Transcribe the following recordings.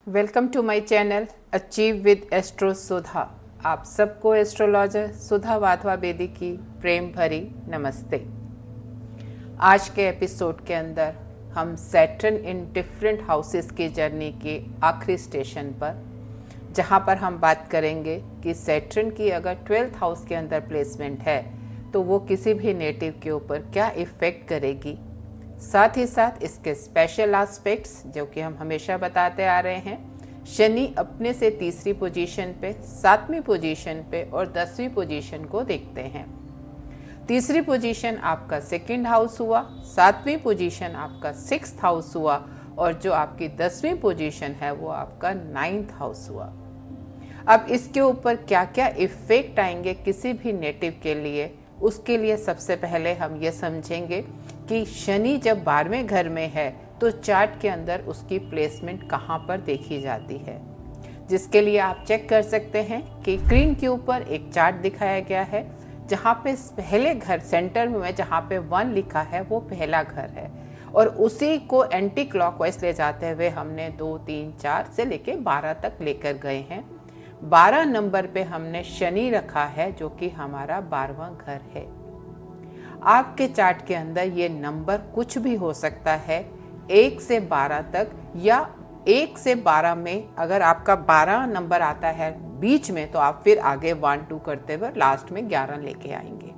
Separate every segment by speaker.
Speaker 1: Welcome to my channel achieve with astro Sudha. आप सबको astrologer सुधा वाधवा बेदी की प्रेम भरी नमस्ते। आज के एपिसोड के अंदर हम सैटर्न इन डिफरेंट हाउसेस की जर्नी के आखिरी स्टेशन पर, जहां पर हम बात करेंगे कि सैटर्न की अगर 12th हाउस के अंदर प्लेसमेंट है तो वो किसी भी नेटिव के ऊपर क्या इफ़ेक्ट करेगी। साथ ही साथ इसके स्पेशल एस्पेक्ट्स जो कि हम हमेशा बताते आ रहे हैं, शनि अपने से तीसरी पोजीशन पे, 7वीं पोजीशन पे और 10वीं पोजीशन को देखते हैं। तीसरी पोजीशन आपका 2nd हाउस हुआ, 7वीं पोजीशन आपका 6th हाउस हुआ और जो आपकी 10वीं पोजीशन है वो आपका 9th हाउस हुआ। अब इसके ऊपर क्या क्या इफेक्ट आएंगे किसी भी नेटिव के लिए, उसके लिए सबसे पहले हम ये समझेंगे कि शनि जब 12वें घर में है तो चार्ट के अंदर उसकी प्लेसमेंट कहाँ पर देखी जाती है, जिसके लिए आप चेक कर सकते हैं कि स्क्रीन के ऊपर एक चार्ट दिखाया गया है जहाँ पे पहले घर सेंटर में जहाँ पे 1 लिखा है वो पहला घर है और उसी को एंटी क्लॉकवाइज ले जाते हुए हमने 2, 3, 4 से लेके 12 तक लेकर गए हैं। 12 नंबर पे हमने शनि रखा है जो कि हमारा 12वां घर है। आपके चार्ट के अंदर ये नंबर कुछ भी हो सकता है, 1 से 12 तक, या 1 से 12 में अगर आपका 12 नंबर आता है बीच में तो आप फिर आगे 1, 2 करते हुए लास्ट में 11 लेके आएंगे।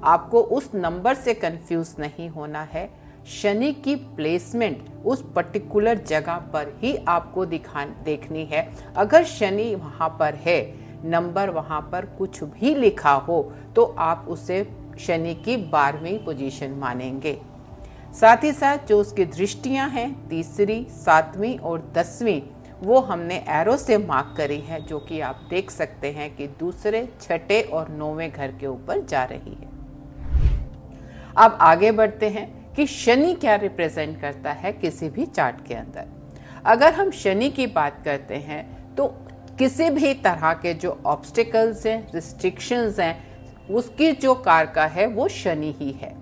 Speaker 1: आपको उस नंबर से कंफ्यूज नहीं होना है। शनि की प्लेसमेंट उस पर्टिकुलर जगह पर ही आपको देखनी है। अगर शनि वहाँ पर है, नंबर वहाँ पर कुछ भी लिखा हो तो आप उसे शनि की 12वीं पोजीशन मानेंगे। साथ ही साथ जो उसकी दृष्टियां हैं, तीसरी, 7वीं और 10वीं, वो हमने एरो से मार्क करी है, जो कि आप देख सकते हैं कि दूसरे, छठे और 9वें घर के ऊपर जा रही है। अब आगे बढ़ते हैं कि शनि क्या रिप्रेजेंट करता है किसी भी चार्ट के अंदर। अगर हम शनि की बात करते हैं तो किसी भी तरह के जो ऑब्स्टिकल्स हैं, रिस्ट्रिक्शंस हैं, उसकी जो कारका है वो शनि ही है।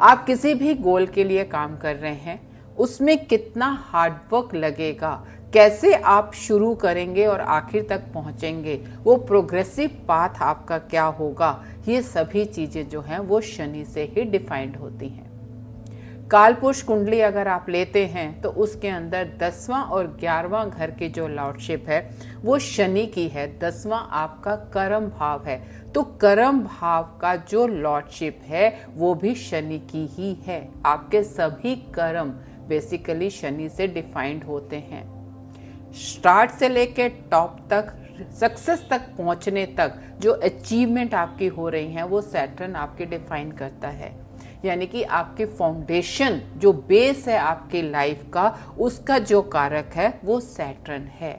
Speaker 1: आप किसी भी गोल के लिए काम कर रहे हैं, उसमें कितना हार्डवर्क लगेगा, कैसे आप शुरू करेंगे और आखिर तक पहुंचेंगे, वो प्रोग्रेसिव पाथ आपका क्या होगा, ये सभी चीजें जो हैं वो शनि से ही डिफाइंड होती हैं। कालपुरुष कुंडली अगर आप लेते हैं तो उसके अंदर 10वां और 11वां घर की जो लॉर्डशिप है वो शनि की है। 10वां आपका कर्म भाव है, तो कर्म भाव का जो लॉर्डशिप है वो भी शनि की ही है। आपके सभी कर्म बेसिकली शनि से डिफाइंड होते हैं। स्टार्ट से लेके टॉप तक, सक्सेस तक पहुंचने तक जो अचीवमेंट आपकी हो रही हैं वो सैटर्न आपकी डिफाइन करता है। यानी कि आपकी फाउंडेशन, जो बेस है आपकी लाइफ का, उसका जो कारक है वो सैटर्न है।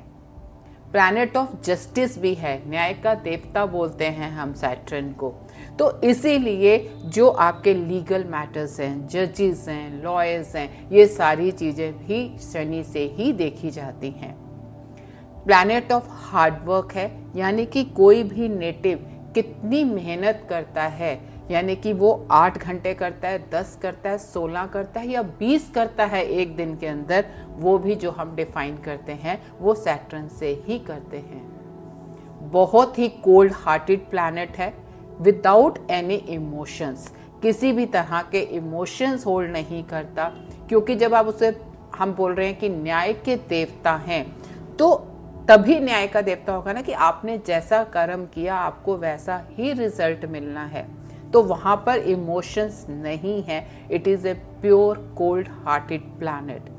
Speaker 1: प्लैनेट ऑफ जस्टिस भी है, न्याय का देवता बोलते हैं हम सैटर्न को। तो इसीलिए जो आपके लीगल मैटर्स हैं, जजेस हैं, लॉयर्स हैं, ये सारी चीजें भी शनि से ही देखी जाती हैं। प्लैनेट ऑफ हार्डवर्क है, यानी कि कोई भी नेटिव कितनी मेहनत करता है, यानी कि वो 8 घंटे करता है, 10 करता है, 16 करता है या 20 करता है एक दिन के अंदर, वो भी जो हम डिफाइन करते हैं वो सैटर्न से ही करते हैं। बहुत ही कोल्ड हार्टेड प्लैनेट है, विदाउट एनी इमोशंस, किसी भी तरह के इमोशंस होल्ड नहीं करता, क्योंकि जब आप उसे, हम बोल रहे हैं कि न्याय के देवता हैं, तो तभी न्याय का देवता होगा ना कि आपने जैसा कर्म किया आपको वैसा ही रिजल्ट मिलना है। तो वहां पर इमोशंस नहीं है। It is a pure cold hearted planet.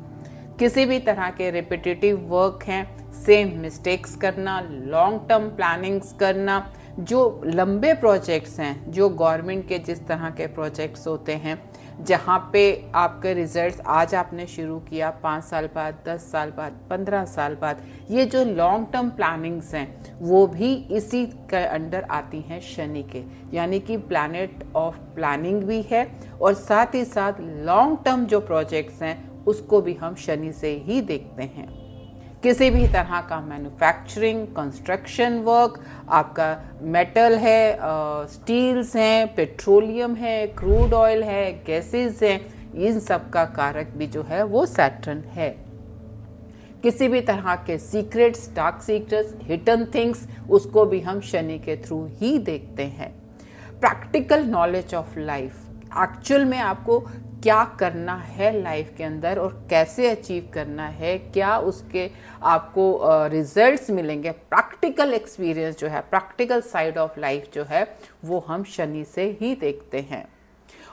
Speaker 1: किसी भी तरह के रिपीटेटिव वर्क हैं, सेम मिस्टेक्स करना, लॉन्ग टर्म प्लानिंग्स करना, जो लंबे प्रोजेक्ट्स हैं, जो गवर्नमेंट के जिस तरह के प्रोजेक्ट्स होते हैं जहाँ पे आपके रिजल्ट्स आज आपने शुरू किया, 5 साल बाद, 10 साल बाद, 15 साल बाद, ये जो लॉन्ग टर्म प्लानिंग्स हैं वो भी इसी के अंडर आती हैं शनि के। यानी कि प्लैनेट ऑफ प्लानिंग भी है और साथ ही साथ लॉन्ग टर्म जो प्रोजेक्ट्स हैं उसको भी हम शनि से ही देखते हैं। किसी भी तरह का मैन्युफैक्चरिंग, कंस्ट्रक्शन वर्क, आपका मेटल है, स्टील्स हैं, पेट्रोलियम है, क्रूड ऑयल है, गैसेस हैं, इन सब का कारक भी जो है वो सैटर्न है। किसी भी तरह के secrets, dark secrets, hidden things, उसको भी हम शनि के थ्रू ही देखते हैं। Practical knowledge of life, actual में आपको क्या करना है लाइफ के अंदर और कैसे अचीव करना है, क्या उसके आपको रिजल्ट्स मिलेंगे, प्रैक्टिकल एक्सपीरियंस जो है, प्रैक्टिकल साइड ऑफ लाइफ जो है, वो हम शनि से ही देखते हैं।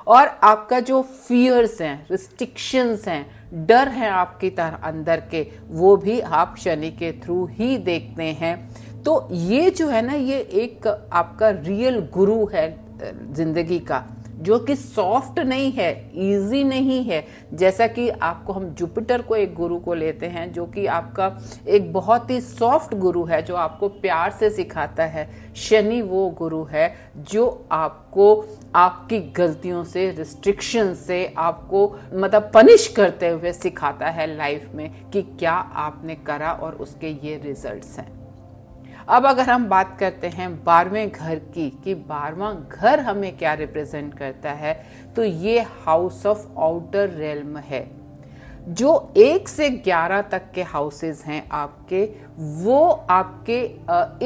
Speaker 1: और आपका जो फियर्स हैं, रिस्ट्रिक्शंस हैं, डर हैं आपकी तरह अंदर के, वो भी आप शनि के थ्रू ही देखते हैं। तो ये जो है ना, ये एक आपका रियल गुरु है जिंदगी का, जो कि सॉफ्ट नहीं है, इजी नहीं है। जैसा कि आपको हम जुपिटर को एक गुरु को लेते हैं, जो कि आपका एक बहुत ही सॉफ्ट गुरु है, जो आपको प्यार से सिखाता है। शनि वो गुरु है जो आपको आपकी गलतियों से, रिस्ट्रिक्शन से आपको मतलब पनिश करते हुए सिखाता है लाइफ में कि क्या आपने करा और उसके ये रिजल्ट्स हैं। अब अगर हम बात करते हैं 12वें घर की, कि 12वां घर हमें क्या रिप्रेजेंट करता है, तो ये हाउस ऑफ आउटर रेल्म है। जो 1 से 11 तक के हाउसेस हैं आपके, वो आपके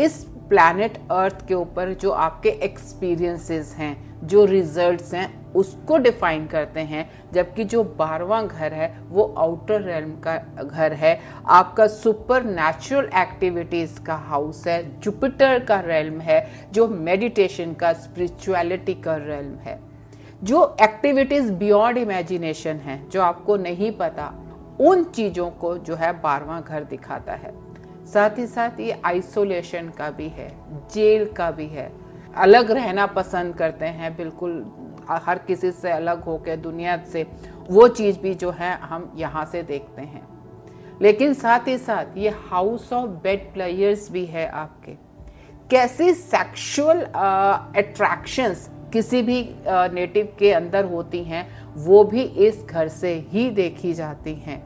Speaker 1: इस प्लैनेट अर्थ के ऊपर जो आपके एक्सपीरियंसेस हैं, जो रिजल्ट्स हैं, उसको डिफाइन करते हैं। जबकि जो 12वां घर है वो आउटर रेल्म का घर है, आपका सुपर नेचुरल एक्टिविटीज का हाउस है, जुपिटर का रेल्म है, जो मेडिटेशन का, स्पिरिचुअलिटी का रेल्म है, जो एक्टिविटीज बियॉन्ड इमेजिनेशन है, जो आपको नहीं पता, उन चीजों को जो है 12वां घर दिखाता है। साथ ही साथ ये आइसोलेशन का भी है, जेल का भी है, अलग रहना पसंद करते हैं, बिल्कुल हर किसी से अलग होकर दुनिया से, वो चीज भी जो है हम यहाँ से देखते हैं। लेकिन साथ ही साथ ये हाउस ऑफ बेड प्लेयर्स भी है आपके। कैसी सेक्सुअल अट्रैक्शंस किसी भी नेटिव के अंदर होती हैं, वो भी इस घर से ही देखी जाती हैं।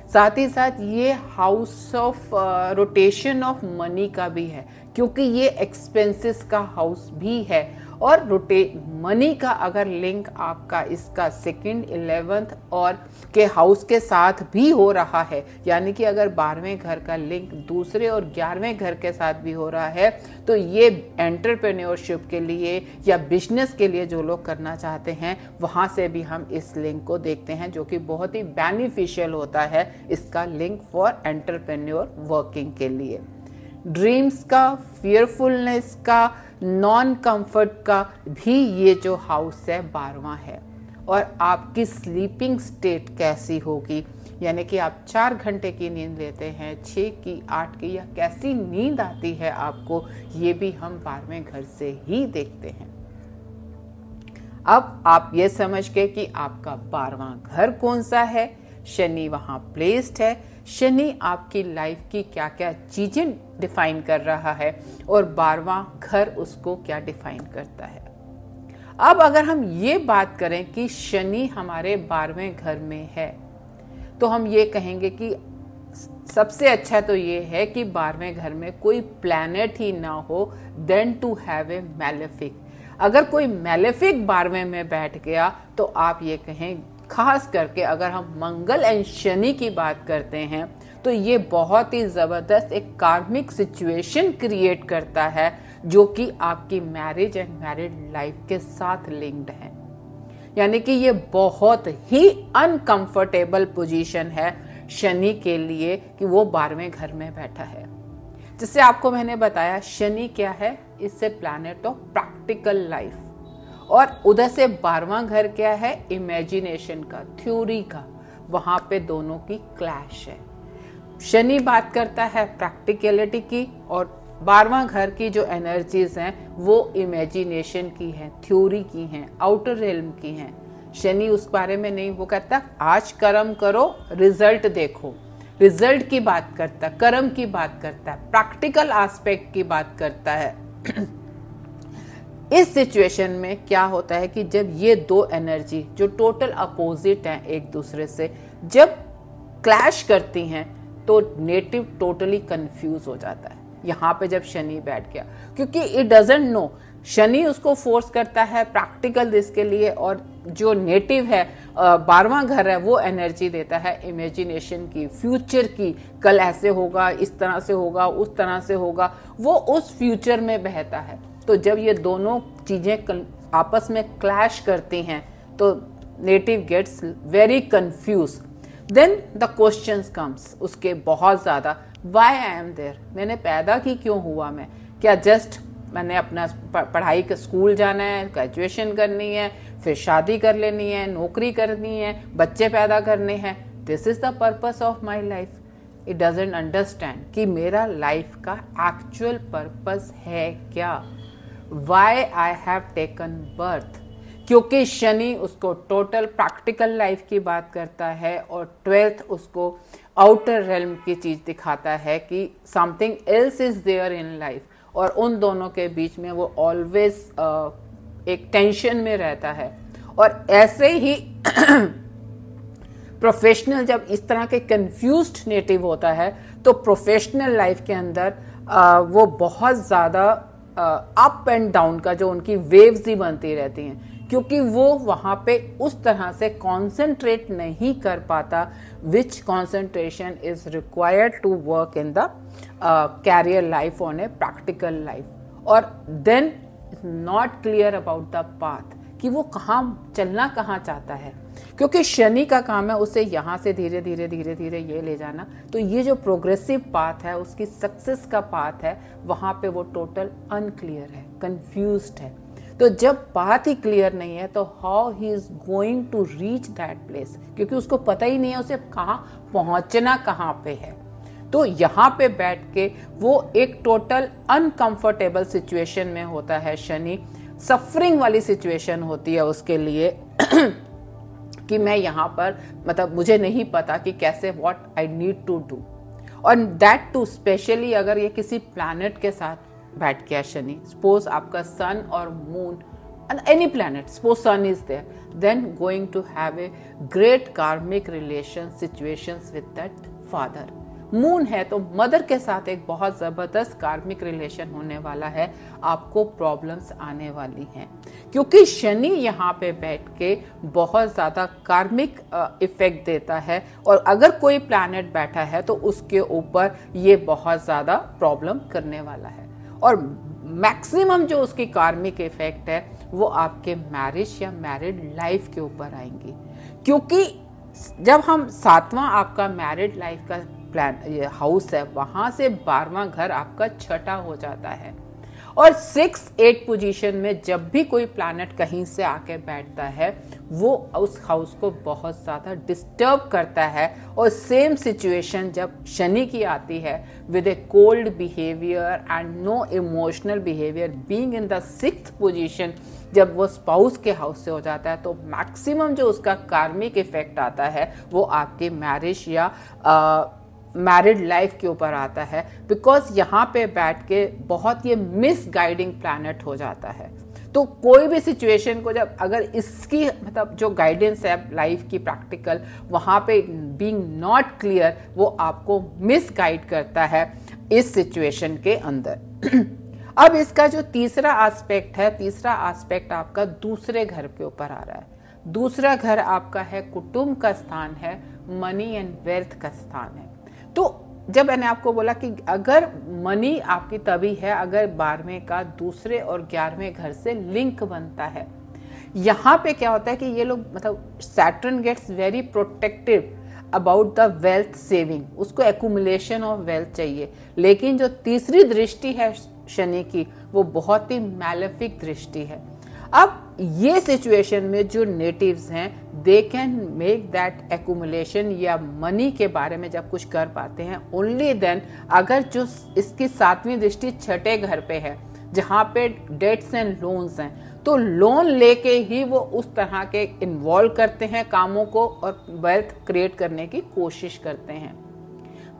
Speaker 1: साथ ही साथ ये house of rotation of money का भी है, क्योंकि ये एक्सपेंसेस का हाउस भी है। और मनी का अगर लिंक आपका इसका 2nd, 11th और के हाउस के साथ भी हो रहा है, यानी कि अगर 12वें घर का लिंक दूसरे और 11वें घर के साथ भी हो रहा है, तो ये एंटरप्रेन्योरशिप के लिए या बिजनेस के लिए जो लोग करना चाहते हैं, वहां से भी हम इस लिंक को देखते हैं, जो कि बहुत ही बेनिफिशियल होता है इसका लिंक फॉर एंटरप्रेन्योर वर्किंग के लिए। ड्रीम्स का, फियरफुलनेस का, नॉन कंफर्ट का भी ये जो हाउस है 12वां है। और आपकी स्लीपिंग स्टेट कैसी होगी, यानी कि आप 4 घंटे की नींद लेते हैं, 6 की, 8 की, या कैसी नींद आती है आपको, ये भी हम 12वें घर से ही देखते हैं। अब आप ये समझ गए कि आपका 12वां घर कौन सा है, शनि वहां प्लेस्ड है, शनि आपकी लाइफ की क्या क्या चीजें डिफाइन कर रहा है और 12वां घर उसको क्या डिफाइन करता है। अब अगर हम ये बात करें कि शनि हमारे 12वें घर में है, तो हम ये कहेंगे कि सबसे अच्छा तो ये है कि 12वें घर में कोई प्लैनेट ही ना हो then to have a malefic. अगर कोई मैलेफिक 12वें में बैठ गया तो आप ये कहें, खास करके अगर हम मंगल एंड शनि की बात करते हैं, तो ये बहुत ही जबरदस्त एक कार्मिक सिचुएशन क्रिएट करता है, जो कि आपकी मैरिज एंड मैरिड लाइफ के साथ लिंक्ड है। यानी कि ये बहुत ही अनकंफर्टेबल पोजीशन है शनि के लिए कि वो 12वें घर में बैठा है। जिससे आपको मैंने बताया शनि क्या है, इससे प्लैनेट ऑफ प्रैक्टिकल लाइफ, और उधर से 12वां घर क्या है, इमेजिनेशन का, थ्योरी का। वहां पे दोनों की क्लैश है। शनि बात करता है प्रैक्टिकलिटी की, और 12वां घर की जो एनर्जीज हैं वो इमेजिनेशन की हैं, थ्योरी की हैं, आउटर रेल्म की हैं। शनि उस बारे में नहीं, वो कहता आज कर्म करो, रिजल्ट देखो, रिजल्ट की बात करता है, कर्म की बात करता है, प्रैक्टिकल एस्पेक्ट की बात करता है। इस सिचुएशन में क्या होता है कि जब ये दो एनर्जी जो टोटल अपोजिट हैं एक दूसरे से, जब क्लैश करती हैं, तो नेटिव टोटली कंफ्यूज हो जाता है। यहाँ पे जब शनि बैठ गया, क्योंकि इट डजंट नो, शनि उसको फोर्स करता है प्रैक्टिकल दिस के लिए, और जो नेटिव है 12वां घर है वो एनर्जी देता है इमेजिनेशन की, फ्यूचर की, कल ऐसे होगा, इस तरह से होगा, उस तरह से होगा, वो उस फ्यूचर में बहता है। तो जब ये दोनों चीजें आपस में क्लैश करती हैं तो native gets very confuse. Then the questions comes उसके बहुत ज्यादा, व्हाई आई एम देयर, मैंने पैदा की क्यों हुआ मैं, क्या जस्ट मैंने अपना पढ़ाई का स्कूल जाना है, ग्रेजुएशन करनी है, फिर शादी कर लेनी है, नौकरी करनी है, बच्चे पैदा करने हैं, this is the purpose of my life. It doesn't understand कि मेरा लाइफ का एक्चुअल पर्पस है क्या, why I have taken birth. क्योंकि शनि उसको टोटल प्रैक्टिकल लाइफ की बात करता है और 12th उसको आउटर रेल्म की चीज दिखाता है कि something else is there in life, और उन दोनों के बीच में वो ऑलवेज एक टेंशन में रहता है। और ऐसे ही प्रोफेशनल जब इस तरह के कंफ्यूज्ड नेटिव होता है तो प्रोफेशनल लाइफ के अंदर वो बहुत ज्यादा अप एंड डाउन का जो उनकी वेव्स ही बनती रहती हैं, क्योंकि वो वहां पे उस तरह से कॉन्सेंट्रेट नहीं कर पाता which concentration is required to work in the career life on a practical life, और then is not clear about the path कि वो कहाँ चलना कहाँ चाहता है। क्योंकि शनि का काम है उसे यहाँ से धीरे धीरे धीरे धीरे ये ले जाना, तो ये जो प्रोग्रेसिव पाथ है उसकी सक्सेस का पाथ है, वहां पे वो टोटल अनक्लियर है, कंफ्यूज्ड है। तो जब बात ही क्लियर नहीं है तो how he is going to reach that place, क्योंकि उसको पता ही नहीं है उसे कहाँ पहुंचना कहाँ पे है। तो यहाँ पे बैठ के वो एक टोटल अनकंफर्टेबल सिचुएशन में होता है शनि, सफरिंग वाली सिचुएशन होती है उसके लिए कि मैं यहाँ पर मतलब मुझे नहीं पता कि कैसे what I need to do, और दैट टू स्पेशली अगर ये किसी प्लैनेट के साथ बैठ गया शनि, सपोज आपका सन और moon and any planet, suppose sun is there, then going to have a great karmic relation situations with that father. Moon है तो मदर के साथ एक बहुत जबरदस्त कार्मिक रिलेशन होने वाला है, आपको प्रॉब्लम्स आने वाली हैं, क्योंकि शनि यहाँ पे बैठ के बहुत ज्यादा कार्मिक इफेक्ट देता है, और अगर कोई प्लैनेट बैठा है तो उसके ऊपर ये बहुत ज्यादा प्रॉब्लम करने वाला है। और मैक्सिमम जो उसकी कार्मिक इफेक्ट है वो आपके मैरिज या मैरिड लाइफ के ऊपर आएंगी, क्योंकि जब हम 7वां आपका मैरिड लाइफ का प्लान ये हाउस है, वहां से 12वां घर आपका छठा हो जाता है, और 6-8 पोजीशन में जब भी कोई प्लैनेट कहीं से आके बैठता है वो उस हाउस को बहुत ज्यादा डिस्टर्ब करता है। और सेम सिचुएशन जब शनि की आती है with a cold behaviour and no emotional behaviour being in the 6th position, जब वो स्पाउस के हाउस से हो जाता है तो मैक्सिमम जो उसका कार्मिक इफेक्ट आता है वो आपके मैरिज या मैरिड लाइफ के ऊपर आता है, बिकॉज यहाँ पे बैठ के बहुत ये मिसगाइडिंग प्लैनेट हो जाता है। तो कोई भी सिचुएशन को जब अगर इसकी मतलब जो गाइडेंस है लाइफ की प्रैक्टिकल वहाँ पे बीइंग नॉट क्लियर, वो आपको मिसगाइड करता है इस सिचुएशन के अंदर। अब इसका जो तीसरा एस्पेक्ट है, तीसरा एस्पेक्ट आपका दूसरे घर के ऊपर आ रहा है। दूसरा घर आपका है कुटुंब का स्थान है, मनी एंड वेल्थ का स्थान है। तो जब मैंने आपको बोला कि अगर मनी आपकी तभी है अगर 12वें का दूसरे और 11वें घर से लिंक बनता है। यहाँ पे क्या होता है कि ये लोग मतलब Saturn gets very protective about the wealth saving, उसको एक्यूमुलेशन ऑफ वेल्थ चाहिए, लेकिन जो तीसरी दृष्टि है शनि की वो बहुत ही मैलेफिक दृष्टि है। अब ये सिचुएशन में जो नेटिव्स हैं they can make that accumulation या मनी के बारे में जब कुछ कर पाते हैं ओनली देन अगर जो इसकी 7वीं दृष्टि छठे घर पे है जहाँ पे डेट्स एंड लोन्स हैं, तो लोन लेके ही वो उस तरह के इन्वॉल्व करते हैं कामों को और वेल्थ क्रिएट करने की कोशिश करते हैं।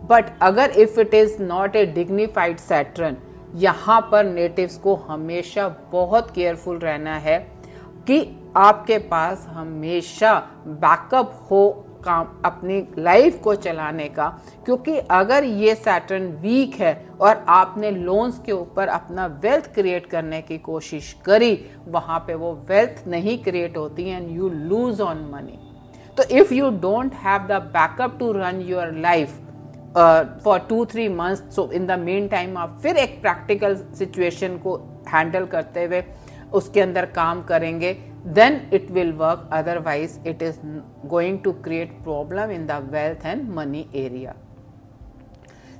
Speaker 1: बट अगर if it is not a dignified Saturn, यहाँ पर नेटिव्स को हमेशा बहुत केयरफुल रहना है कि आपके पास हमेशा बैकअप हो काम अपनी लाइफ को चलाने का, क्योंकि अगर ये सैटर्न वीक है और आपने लोन्स के ऊपर अपना वेल्थ क्रिएट करने की कोशिश करी, वहां पे वो वेल्थ नहीं क्रिएट होती and you lose on money. तो if you don't have the backup to run your life for 2-3 months, so in the meantime आप फिर एक प्रैक्टिकल सिचुएशन को हैंडल करते हुए उसके अंदर काम करेंगे, then it will work, otherwise it is going to create problem in the wealth and money area।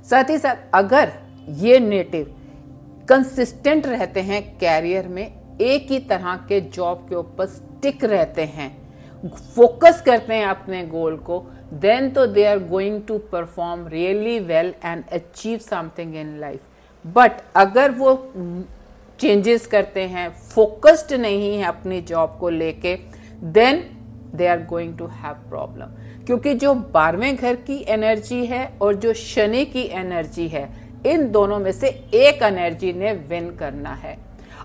Speaker 1: साथ ही साथ अगर ये नेटिव कंसिस्टेंट रहते हैं कैरियर में, एक ही तरह के जॉब के ऊपर स्टिक रहते हैं, फोकस करते हैं अपने गोल को, then तो they are going to perform really well and achieve something in life। But अगर वो चेंजेस करते हैं, फोकस्ड नहीं है अपनी जॉब को लेके, then they are going to have problem. क्योंकि जो 12वें घर की एनर्जी है और जो शनि की एनर्जी है, इन दोनों में से एक एनर्जी ने विन करना है।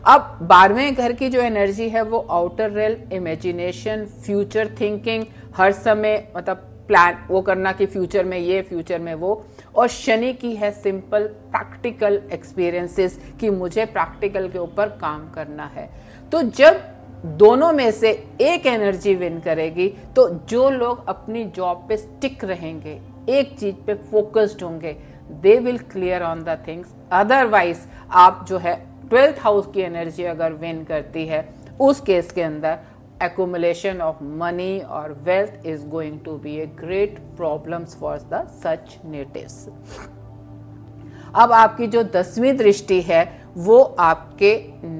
Speaker 1: अब 12वें घर की जो एनर्जी है वो outer realm, imagination, future thinking, हर समय मतलब प्लान वो करना कि फ्यूचर में ये, फ्यूचर में वो, और शनि की है सिंपल प्रैक्टिकल एक्सपीरियंसेस कि मुझे प्रैक्टिकल के ऊपर काम करना है। तो जब दोनों में से एक एनर्जी विन करेगी, तो जो लोग अपनी जॉब पे स्टिक रहेंगे, एक चीज पे फोकस्ड होंगे, they will clear on the things. Otherwise आप जो है 12th हाउस की एनर्जी अगर विन करती है, उस केस के अंदर accumulation of money or wealth is going to be a great problems for the such natives। अब आपकी जो 10वीं दृष्टि है वो आपके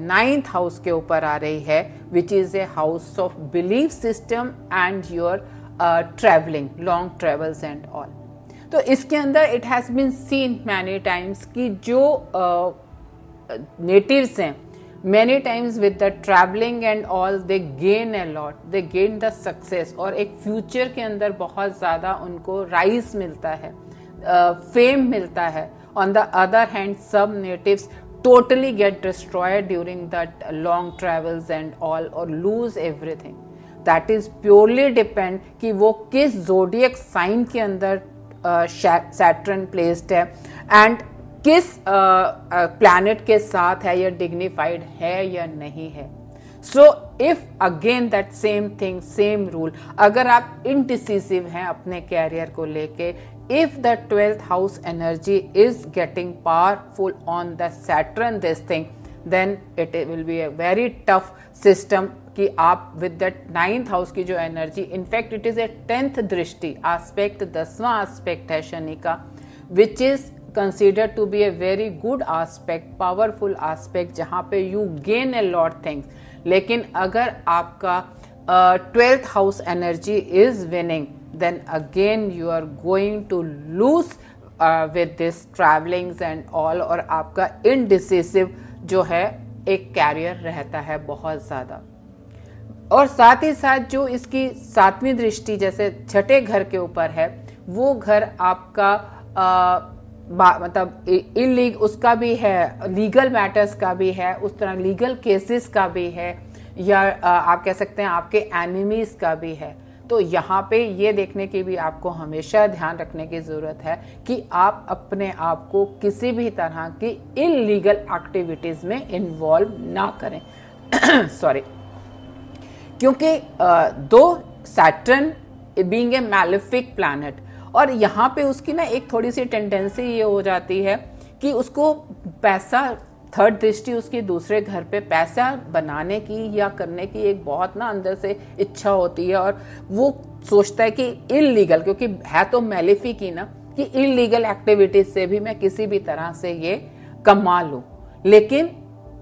Speaker 1: 9th हाउस के ऊपर आ रही है, which is a house of belief system and your travelling, long travels and all. तो इसके अंदर it has been seen many times कि जो नेटिव्स हैं, many times with the traveling and all they gain a lot, they gain the success, और एक future के अंदर बहुत ज़्यादा उनको राइज मिलता है, फेम मिलता है। on the other hand some natives totally get destroyed during that long travels and all, or lose everything। that is purely depend कि वो किस zodiac sign के अंदर Saturn placed है एंड किस प्लैनेट के साथ है, या डिग्निफाइड है या नहीं है। So if again that same thing, same rule, अगर आप इनडिसिसिव हैं अपने कैरियर को लेके, if the 12th house energy is getting powerful on the Saturn this thing, then it will be a very tough system कि आप with that 9th house की जो energy, in fact it is a 10th दृष्टि aspect, 10वां aspect है शनि का, which is considered to be a very good aspect, powerful aspect, जहाँ पे you gain a lot things। लेकिन अगर आपका 12th house energy is winning, then again you are going to lose with this travelings and all, और आपका indecisive जो है एक कैरियर रहता है बहुत ज़्यादा। और साथ ही साथ जो इसकी 7वीं दृष्टि जैसे छठे घर के ऊपर है, वो घर आपका मतलब इलीग उसका भी है, लीगल मैटर्स का भी है, उस तरह लीगल केसेस का भी है, या आप कह सकते हैं आपके एनिमीज का भी है। तो यहाँ पे ये देखने की भी आपको हमेशा ध्यान रखने की ज़रूरत है कि आप अपने आप को किसी भी तरह की इलीगल एक्टिविटीज़ में इन्वॉल्व ना करें सॉरी, क्योंकि दो Saturn being a malefic planet, और यहाँ पे उसकी ना एक थोड़ी सी टेंडेंसी ये हो जाती है कि उसको पैसा, 3rd दृष्टि उसकी दूसरे घर पे पैसा बनाने की या करने की एक बहुत ना अंदर से इच्छा होती है, और वो सोचता है कि इलीगल, क्योंकि है तो मैलेफिक ही ना, कि इलीगल एक्टिविटीज से भी मैं किसी भी तरह से ये कमा लूं। लेकिन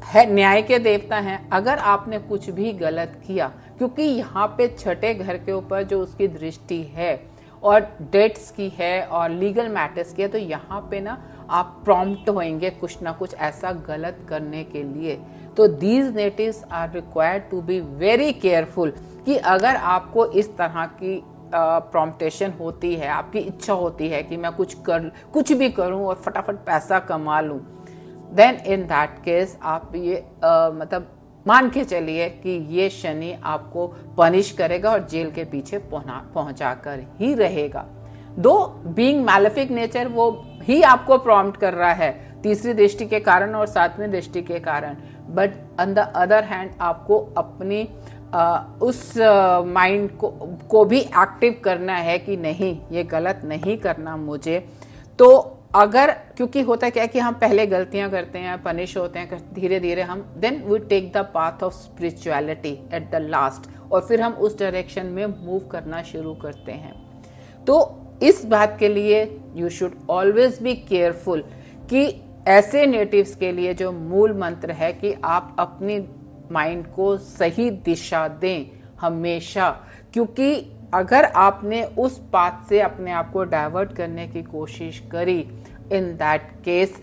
Speaker 1: है न्याय के देवता हैं, अगर आपने कुछ भी गलत किया, क्योंकि यहाँ पे छठे घर के ऊपर जो उसकी दृष्टि है और डेट्स की है और लीगल मैटर्स की है, तो यहाँ पे ना आप प्रॉम्प्ट होंगे कुछ ना कुछ ऐसा गलत करने के लिए। तो these natives are required to be very careful कि अगर आपको इस तरह की प्रॉम्प्टेशन होती है, आपकी इच्छा होती है कि मैं कुछ भी करूं और फटाफट पैसा कमा लूं, देन इन दैट केस आप ये मतलब मान के चलिए कि ये शनि आपको पनिश करेगा और जेल के पीछे पहुंचा कर ही रहेगा। दो बीइंग मैलेफिक नेचर वो ही आपको प्रॉम्प्ट कर रहा है तीसरी दृष्टि के कारण और सातवीं दृष्टि के कारण, but on the other hand आपको अपनी उस माइंड को भी एक्टिव करना है कि नहीं, ये गलत नहीं करना मुझे। तो अगर, क्योंकि होता क्या है कि हम पहले गलतियां करते हैं, पनिश होते हैं, धीरे धीरे हम then we take the path of spirituality at the last, और फिर हम उस डायरेक्शन में मूव करना शुरू करते हैं। तो इस बात के लिए you should always be careful कि ऐसे नेटिव्स के लिए जो मूल मंत्र है कि आप अपनी माइंड को सही दिशा दें हमेशा, क्योंकि अगर आपने उस पाथ से अपने आप को डाइवर्ट करने की कोशिश करी, इन दैट केस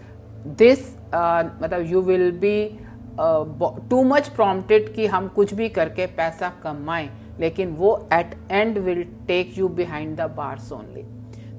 Speaker 1: दिस मतलब you will be too much prompted कि हम कुछ भी करके पैसा कमाएं, लेकिन वो at end will take you behind the bars only.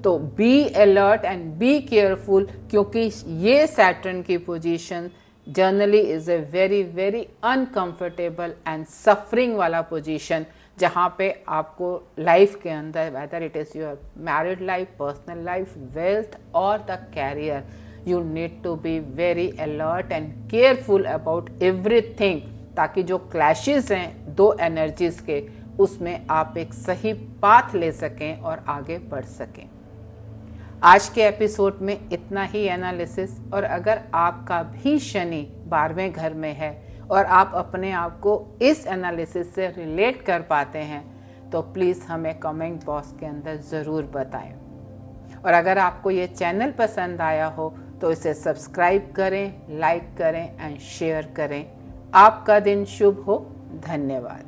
Speaker 1: तो be alert and be careful, क्योंकि ये सैटर्न की position generally is a very very uncomfortable and suffering वाला पोजीशन, जहाँ पे आपको लाइफ के अंदर, whether it is your married life, personal life, wealth और the career, you need to be very alert and careful about everything, ताकि जो clashes हैं दो एनर्जीज के, उसमें आप एक सही पाथ ले सकें और आगे बढ़ सकें। आज के एपिसोड में इतना ही एनालिसिस, और अगर आपका भी शनि 12वें घर में है और आप अपने आप को इस एनालिसिस से रिलेट कर पाते हैं, तो प्लीज़ हमें कमेंट बॉक्स के अंदर ज़रूर बताएं। और अगर आपको ये चैनल पसंद आया हो तो इसे सब्सक्राइब करें, लाइक करें एंड शेयर करें। आपका दिन शुभ हो। धन्यवाद।